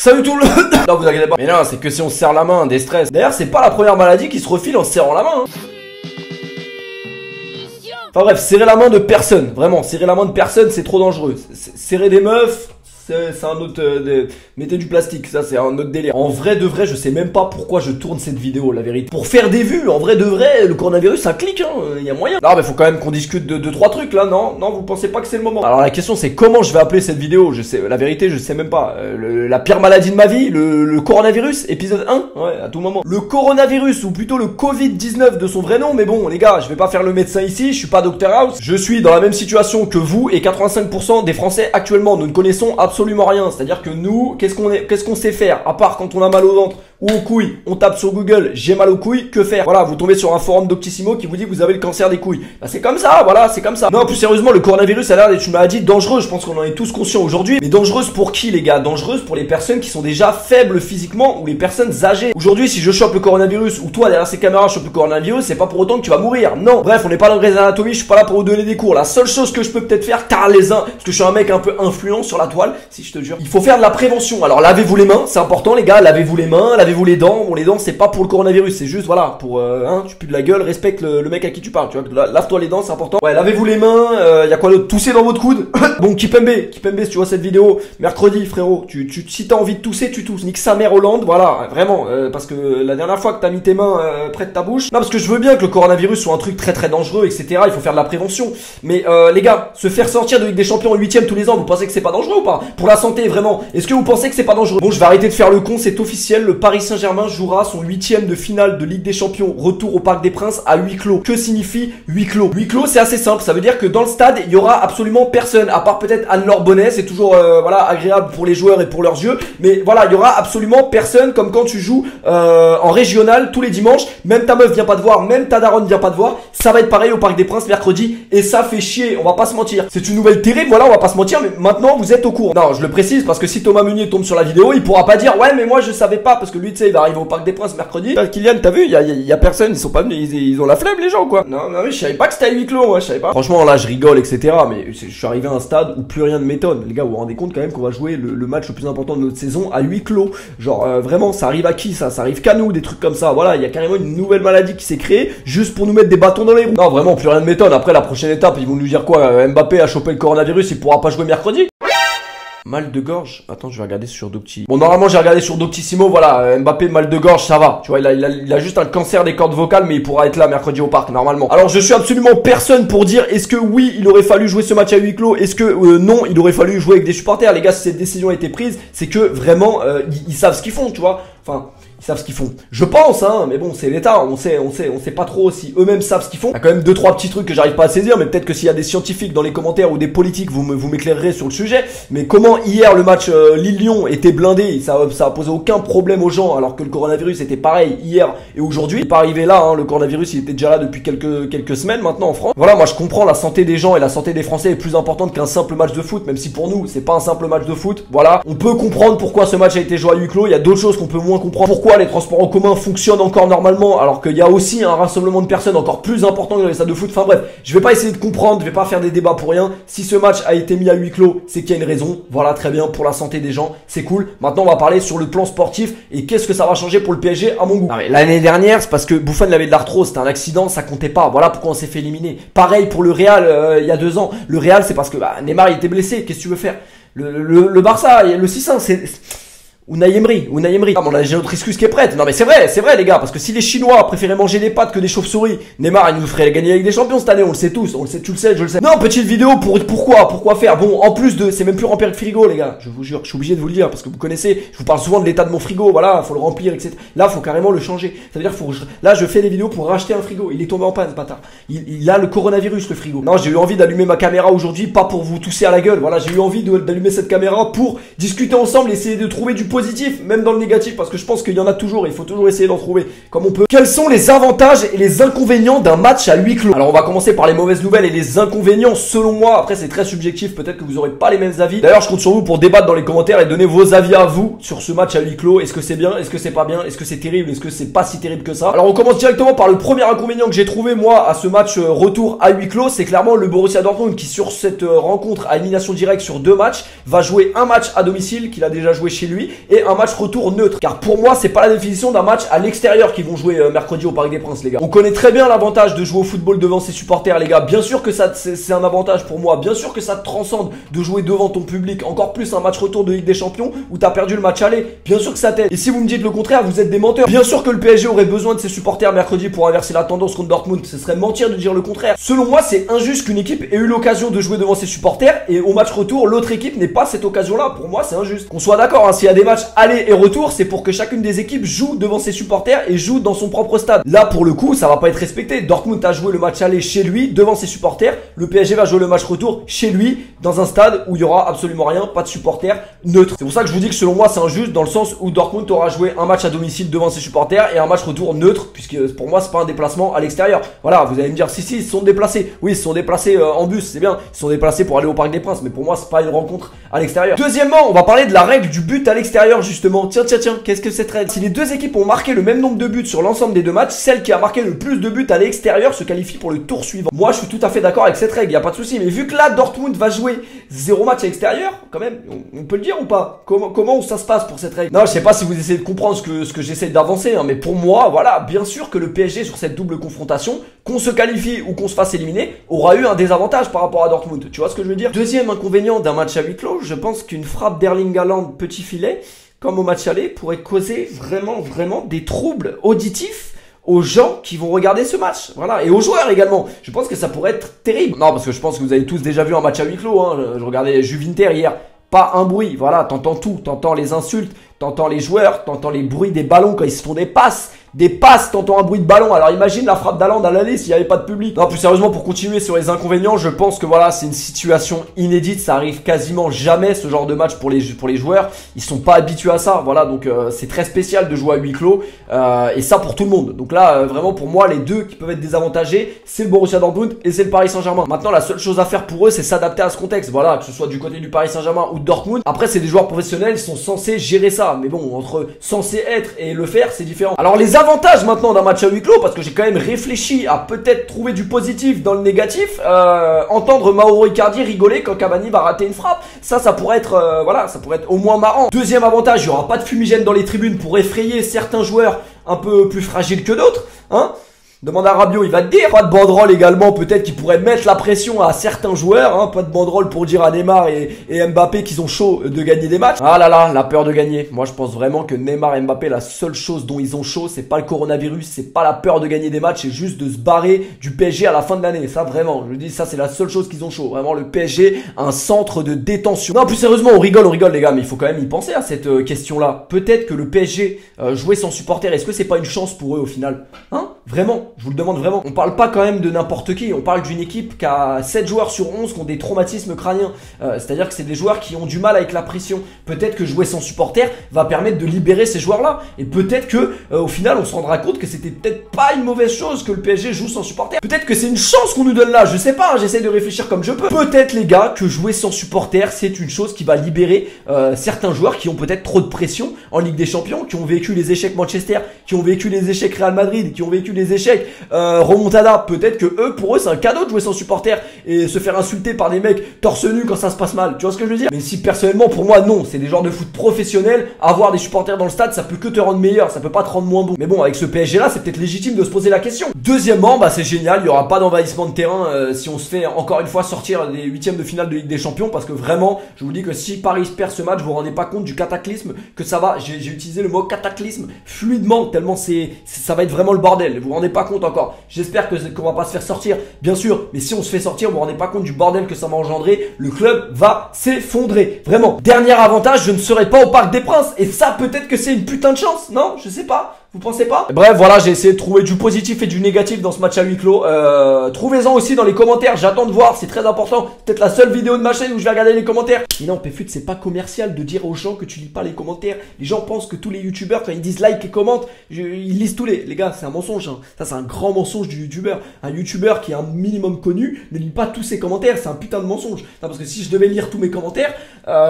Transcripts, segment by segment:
Salut tout le monde. Non, vous inquiétez pas. Mais non, c'est que si on se serre la main, des stress. D'ailleurs, c'est pas la première maladie qui se refile en se serrant la main. Hein. Enfin bref, serrer la main de personne. Vraiment, serrer la main de personne, c'est trop dangereux. Serrer des meufs, c'est un autre... mettez du plastique, ça c'est un autre délire. En vrai de vrai, je sais même pas pourquoi je tourne cette vidéo, la vérité. Pour faire des vues, en vrai de vrai, le coronavirus ça clique, hein, y a moyen. Non mais faut quand même qu'on discute de 2-3 trucs là, non, vous pensez pas que c'est le moment? Alors la question c'est comment je vais appeler cette vidéo, je sais, la vérité je sais même pas. La pire maladie de ma vie, le coronavirus, épisode 1, ouais, à tout moment. Le coronavirus, ou plutôt le Covid-19 de son vrai nom, mais bon les gars, je vais pas faire le médecin ici, je suis pas Dr House. Je suis dans la même situation que vous et 85% des Français actuellement, nous ne connaissons absolument rien. C'est-à-dire que nous, qu'est-ce qu'on sait faire? À part quand on a mal au ventre ou aux couilles, on tape sur Google, j'ai mal aux couilles, que faire? Voilà, vous tombez sur un forum Doctissimo qui vous dit que vous avez le cancer des couilles. Bah c'est comme ça, voilà, c'est comme ça. Non, plus sérieusement, le coronavirus a l'air d'être une maladie dangereuse, je pense qu'on en est tous conscients aujourd'hui. Mais dangereuse pour qui les gars? Dangereuse pour les personnes qui sont déjà faibles physiquement ou les personnes âgées. Aujourd'hui, si je chope le coronavirus ou toi derrière ces caméras chope le coronavirus, c'est pas pour autant que tu vas mourir. Non, bref, on n'est pas dans le Grey's Anatomy, je suis pas là pour vous donner des cours. La seule chose que je peux peut-être faire, car les uns, parce que je suis un mec un peu influent sur la toile, si je te jure, il faut faire de la prévention. Alors lavez-vous les mains, c'est important les gars, lavez-vous les mains, lavez-vous les dents. Bon, les dents c'est pas pour le coronavirus, c'est juste voilà, pour tu pues de la gueule, respecte le mec à qui tu parles, tu vois. Lave-toi les dents, c'est important. Ouais, lavez-vous les mains, y a quoi d'autre? Toussez dans votre coude. Bon, Kipembe, si tu vois cette vidéo, mercredi frérot, si t'as envie de tousser, tu tousses. Nique sa mère Hollande, voilà, vraiment, parce que la dernière fois que t'as mis tes mains près de ta bouche, non parce que je veux bien que le coronavirus soit un truc très très dangereux, etc. Il faut faire de la prévention, mais les gars, se faire sortir de Ligue des Champions en 8ème tous les ans, vous pensez que c'est pas dangereux ou pas? Pour la santé, vraiment, est-ce que vous pensez que c'est pas dangereux? Bon, je vais arrêter de faire le con, c'est officiel, le Paris Saint-Germain jouera son 8ème de finale de Ligue des Champions, retour au Parc des Princes à huis clos. Que signifie huis clos? Huis clos, c'est assez simple, ça veut dire que dans le stade, il y aura absolument personne, à part peut-être Anne-Laure Bonnet, c'est toujours voilà, agréable pour les joueurs et pour leurs yeux, mais voilà, il y aura absolument personne, comme quand tu joues en régional tous les dimanches, même ta meuf vient pas te voir, même ta daronne vient pas te voir, ça va être pareil au Parc des Princes mercredi, et ça fait chier, on va pas se mentir. C'est une nouvelle terrible, voilà, on va pas se mentir, mais maintenant vous êtes au courant. Non, je le précise parce que si Thomas Meunier tombe sur la vidéo, il pourra pas dire ouais mais moi je savais pas, parce que lui tu sais il va arriver au Parc des Princes mercredi. Kylian, t'as vu, il y a personne, ils sont pas venus, ils ont la flemme les gens quoi. Non mais je savais pas que c'était à huis clos, moi je savais pas. Franchement là je rigole etc, mais je suis arrivé à un stade où plus rien ne m'étonne. Les gars, vous vous rendez compte quand même qu'on va jouer le match le plus important de notre saison à huis clos. Genre vraiment ça arrive à qui ça arrive qu'à nous, des trucs comme ça. Voilà, il y a carrément une nouvelle maladie qui s'est créée juste pour nous mettre des bâtons dans les roues. Non vraiment plus rien ne m'étonne. Après la prochaine étape, ils vont nous dire quoi? Mbappé a chopé le coronavirus, il pourra pas jouer mercredi. Mal de gorge. Attends, je vais regarder sur Docti. Bon, normalement, j'ai regardé sur Doctissimo. Voilà, Mbappé, mal de gorge, ça va. Tu vois, il a juste un cancer des cordes vocales, mais il pourra être là mercredi au parc, normalement. Alors, je suis absolument personne pour dire est-ce que oui, il aurait fallu jouer ce match à huis clos, est-ce que non, il aurait fallu jouer avec des supporters. Les gars, si cette décision a été prise, c'est que vraiment, ils savent ce qu'ils font, tu vois. Enfin, ils savent ce qu'ils font. Je pense, hein, mais bon, c'est l'État, on sait pas trop si eux-mêmes savent ce qu'ils font. Il y a quand même 2-3 petits trucs que j'arrive pas à saisir, mais peut-être que s'il y a des scientifiques dans les commentaires ou des politiques, vous m'éclairerez sur le sujet. Mais comment hier le match Lille-Lyon était blindé, ça a posé aucun problème aux gens, alors que le coronavirus était pareil hier et aujourd'hui. Il n'est pas arrivé là, hein, le coronavirus il était déjà là depuis quelques semaines maintenant en France. Voilà, moi je comprends, la santé des gens et la santé des Français est plus importante qu'un simple match de foot, même si pour nous c'est pas un simple match de foot. Voilà, on peut comprendre pourquoi ce match a été joué à huis clos. Il y a d'autres choses qu'on peut moins comprendre. Pourquoi les transports en commun fonctionnent encore normalement alors qu'il y a aussi un rassemblement de personnes encore plus important que dans les stades de foot. Enfin bref, je vais pas essayer de comprendre, je vais pas faire des débats pour rien. Si ce match a été mis à huis clos, c'est qu'il y a une raison. Voilà, très bien, pour la santé des gens, c'est cool. Maintenant on va parler sur le plan sportif et qu'est-ce que ça va changer pour le PSG à mon goût. L'année dernière, c'est parce que Buffon avait de l'arthrose, c'était un accident, ça comptait pas. Voilà pourquoi on s'est fait éliminer. Pareil pour le Real il y a 2 ans. Le Real c'est parce que Neymar il était blessé, qu'est-ce que tu veux faire? Le Barça, le 6-1, c'est... Unai Emery. Ah, bon, on a notre excuse qui est prête. Non mais c'est vrai les gars, parce que si les Chinois préféraient manger des pâtes que des chauves-souris, Neymar il nous ferait gagner avec des champions cette année, on le sait tous, on le sait, tu le sais, je le sais. Non, petite vidéo pourquoi faire. Bon, en plus de, c'est même plus remplir le frigo les gars, je vous jure, je suis obligé de vous le dire parce que vous connaissez, je vous parle souvent de l'état de mon frigo, voilà, faut le remplir, etc. Là, faut carrément le changer. Ça veut dire là je fais des vidéos pour racheter un frigo, il est tombé en panne ce bâtard. Il a le coronavirus le frigo. Non, j'ai eu envie d'allumer ma caméra aujourd'hui, pas pour vous tousser à la gueule. Voilà, j'ai eu envie d'allumer cette caméra pour discuter ensemble, essayer de trouver du positif, même dans le négatif, parce que je pense qu'il y en a toujours et il faut toujours essayer d'en trouver comme on peut. Quels sont les avantages et les inconvénients d'un match à huis clos? Alors on va commencer par les mauvaises nouvelles et les inconvénients selon moi. Après c'est très subjectif, peut-être que vous aurez pas les mêmes avis. D'ailleurs je compte sur vous pour débattre dans les commentaires et donner vos avis à vous sur ce match à huis clos. Est-ce que c'est bien? Est-ce que c'est pas bien? Est-ce que c'est terrible? Est-ce que c'est pas si terrible que ça? Alors on commence directement par le premier inconvénient que j'ai trouvé moi à ce match retour à huis clos. C'est clairement le Borussia Dortmund qui sur cette rencontre à élimination directe sur 2 matchs va jouer un match à domicile qu'il a déjà joué chez lui et un match retour neutre. Car pour moi, c'est pas la définition d'un match à l'extérieur qu'ils vont jouer mercredi au Parc des Princes, les gars. On connaît très bien l'avantage de jouer au football devant ses supporters, les gars. Bien sûr que ça, c'est un avantage pour moi. Bien sûr que ça te transcende de jouer devant ton public. Encore plus un match retour de Ligue des Champions où t'as perdu le match aller. Bien sûr que ça t'aide. Et si vous me dites le contraire, vous êtes des menteurs. Bien sûr que le PSG aurait besoin de ses supporters mercredi pour inverser la tendance contre Dortmund. Ce serait mentir de dire le contraire. Selon moi, c'est injuste qu'une équipe ait eu l'occasion de jouer devant ses supporters et au match retour, l'autre équipe n'ait pas cette occasion-là. Pour moi, c'est injuste. Qu'on soit d'accord, hein, s'il y a des matchs aller et retour, c'est pour que chacune des équipes joue devant ses supporters et joue dans son propre stade. Là, pour le coup, ça va pas être respecté. Dortmund a joué le match aller chez lui, devant ses supporters. Le PSG va jouer le match retour chez lui, dans un stade où il y aura absolument rien, pas de supporters, neutre. C'est pour ça que je vous dis que selon moi, c'est injuste dans le sens où Dortmund aura joué un match à domicile devant ses supporters et un match retour neutre, puisque pour moi, c'est pas un déplacement à l'extérieur. Voilà, vous allez me dire, si, ils se sont déplacés. Oui, ils se sont déplacés en bus, c'est bien. Ils se sont déplacés pour aller au Parc des Princes, mais pour moi, c'est pas une rencontre à l'extérieur. Deuxièmement, on va parler de la règle du but à l'extérieur, justement. Tiens, qu'est-ce que cette règle? Si les deux équipes ont marqué le même nombre de buts sur l'ensemble des deux matchs, celle qui a marqué le plus de buts à l'extérieur se qualifie pour le tour suivant. Moi, je suis tout à fait d'accord avec cette règle, y a pas de souci. Mais vu que là, Dortmund va jouer 0 match à l'extérieur, quand même, on peut le dire ou pas? Comment ça se passe pour cette règle? Non, je sais pas si vous essayez de comprendre ce que j'essaie d'avancer, hein, mais pour moi, voilà, bien sûr que le PSG sur cette double confrontation, qu'on se qualifie ou qu'on se fasse éliminer, aura eu un désavantage par rapport à Dortmund. Tu vois ce que je veux dire? Deuxième inconvénient d'un match à huis clos, je pense qu'une frappe d'Erling Haaland petit filet, comme au match aller, pourrait causer vraiment des troubles auditifs aux gens qui vont regarder ce match. Voilà. Et aux joueurs également. Je pense que ça pourrait être terrible. Non, parce que je pense que vous avez tous déjà vu un match à huis clos, hein. Je regardais Juve-Inter hier. Pas un bruit. Voilà. T'entends tout. T'entends les insultes. T'entends les joueurs. T'entends les bruits des ballons quand ils se font des passes. T'entends un bruit de ballon. Alors imagine la frappe d'Haaland à l'aller s'il n'y avait pas de public. Non, plus sérieusement, pour continuer sur les inconvénients, je pense que voilà, c'est une situation inédite. Ça arrive quasiment jamais ce genre de match pour les joueurs. Ils sont pas habitués à ça. Voilà, donc c'est très spécial de jouer à huis clos et ça pour tout le monde. Donc là, vraiment pour moi, les deux qui peuvent être désavantagés, c'est le Borussia Dortmund et c'est le Paris Saint-Germain. Maintenant, la seule chose à faire pour eux, c'est s'adapter à ce contexte. Voilà, que ce soit du côté du Paris Saint-Germain ou de Dortmund. Après, c'est des joueurs professionnels, ils sont censés gérer ça. Mais bon, entre censé être et le faire, c'est différent. Alors les avantages maintenant d'un match à huis clos, parce que j'ai quand même réfléchi à peut-être trouver du positif dans le négatif, entendre Mauro Icardi rigoler quand Cavani va rater une frappe, ça pourrait être voilà, ça pourrait être au moins marrant. Deuxième avantage, il n'y aura pas de fumigène dans les tribunes pour effrayer certains joueurs un peu plus fragiles que d'autres, hein. Demande à Rabiot, il va te dire. Pas de banderole également, peut-être qui pourrait mettre la pression à certains joueurs, hein. Pas de banderole pour dire à Neymar et Mbappé qu'ils ont chaud de gagner des matchs. Ah là là, la peur de gagner. Moi, je pense vraiment que Neymar et Mbappé, la seule chose dont ils ont chaud, c'est pas le coronavirus, c'est pas la peur de gagner des matchs, c'est juste de se barrer du PSG à la fin de l'année. Ça, vraiment, je dis, ça, c'est la seule chose qu'ils ont chaud. Vraiment, le PSG, un centre de détention. Non, plus sérieusement, on rigole, les gars, mais il faut quand même y penser à cette question-là. Peut-être que le PSG jouer sans supporter, est-ce que c'est pas une chance pour eux au final? Hein? Vraiment, je vous le demande vraiment. On parle pas quand même de n'importe qui, on parle d'une équipe qui a 7 joueurs sur 11 qui ont des traumatismes crâniens. C'est-à-dire que c'est des joueurs qui ont du mal avec la pression. Peut-être que jouer sans supporter va permettre de libérer ces joueurs-là. Et peut-être que au final, on se rendra compte que c'était peut-être pas une mauvaise chose que le PSG joue sans supporter. Peut-être que c'est une chance qu'on nous donne là, je sais pas, hein, j'essaie de réfléchir comme je peux. Peut-être les gars que jouer sans supporter, c'est une chose qui va libérer certains joueurs qui ont peut-être trop de pression en Ligue des Champions, qui ont vécu les échecs Manchester, qui ont vécu les échecs Real Madrid, qui ont vécu les échecs remontada. Peut-être que pour eux c'est un cadeau de jouer sans supporter et se faire insulter par des mecs torse nu quand ça se passe mal. Tu vois ce que je veux dire? Mais si personnellement pour moi non, c'est des genres de foot professionnels. Avoir des supporters dans le stade, ça peut que te rendre meilleur, ça peut pas te rendre moins bon. Mais bon, avec ce PSG là, c'est peut-être légitime de se poser la question. Deuxièmement, bah c'est génial, il y aura pas d'envahissement de terrain si on se fait encore une fois sortir des huitièmes de finale de Ligue des Champions, parce que vraiment, je vous dis que si Paris perd ce match, vous vous rendez pas compte du cataclysme que ça va. J'ai utilisé le mot cataclysme fluidement tellement ça va être vraiment le bordel. Vous vous rendez pas compte encore. J'espère qu'on va pas se faire sortir, bien sûr, mais si on se fait sortir, vous vous rendez pas compte du bordel que ça va engendrer. Le club va s'effondrer, vraiment. Dernier avantage, je ne serai pas au Parc des Princes, et ça peut-être que c'est une putain de chance, non? Je sais pas. Vous pensez pas? Bref, voilà, j'ai essayé de trouver du positif et du négatif dans ce match à huis clos. Trouvez-en aussi dans les commentaires, j'attends de voir, c'est très important. Peut-être la seule vidéo de ma chaîne où je vais regarder les commentaires. Mais non, Pfut, c'est pas commercial de dire aux gens que tu lis pas les commentaires. Les gens pensent que tous les youtubeurs, quand ils disent like et commentent, ils lisent tous les gars, c'est un mensonge, hein. Ça, c'est un grand mensonge du youtubeur. Un youtubeur qui est un minimum connu ne lit pas tous ses commentaires, c'est un putain de mensonge. Non, parce que si je devais lire tous mes commentaires,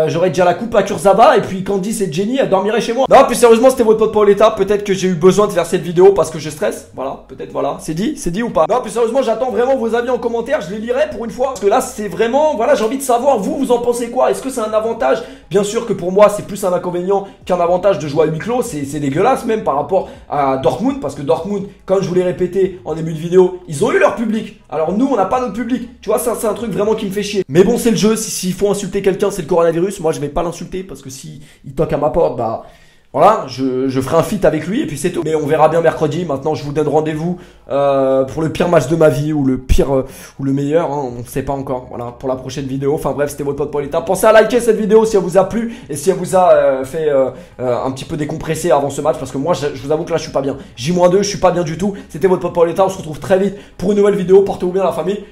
j'aurais déjà la coupe à Kurzawa et puis Candice et Jenny, elles dormiraient chez moi. Non, plus sérieusement, c'était votre pote Paoletta. Peut-être que j'ai eu besoin de faire cette vidéo parce que je stresse. Voilà, peut-être voilà. C'est dit ou pas? Non, plus sérieusement, j'attends vraiment vos avis en commentaire. Je les lirai pour une fois. Parce que là, c'est vraiment, voilà, j'ai envie de savoir, vous en pensez quoi? Est-ce que c'est un avantage? Bien sûr que pour moi, c'est plus un inconvénient qu'un avantage de jouer à huis clos. C'est dégueulasse même par rapport à Dortmund. Parce que Dortmund, comme je vous l'ai répété en début de vidéo, ils ont eu leur public. Alors nous, on n'a pas notre public. Tu vois, ça, c'est un truc vraiment qui me fait chier. Mais bon, c'est le jeu. S'il faut insulter quelqu'un, c'est le coronavirus. Moi, je vais pas l'insulter parce que si il toque à ma porte, bah voilà, je ferai un feat avec lui et puis c'est tout. Mais on verra bien mercredi. Maintenant, je vous donne rendez-vous pour le pire match de ma vie ou le pire ou le meilleur. Hein, on ne sait pas encore. Voilà, pour la prochaine vidéo. Enfin bref, c'était votre pote Pauletta. Pensez à liker cette vidéo si elle vous a plu et si elle vous a fait un petit peu décompresser avant ce match parce que moi, je vous avoue que là, je suis pas bien. J-2, je suis pas bien du tout. C'était votre pote Pauletta. On se retrouve très vite pour une nouvelle vidéo. Portez-vous bien la famille.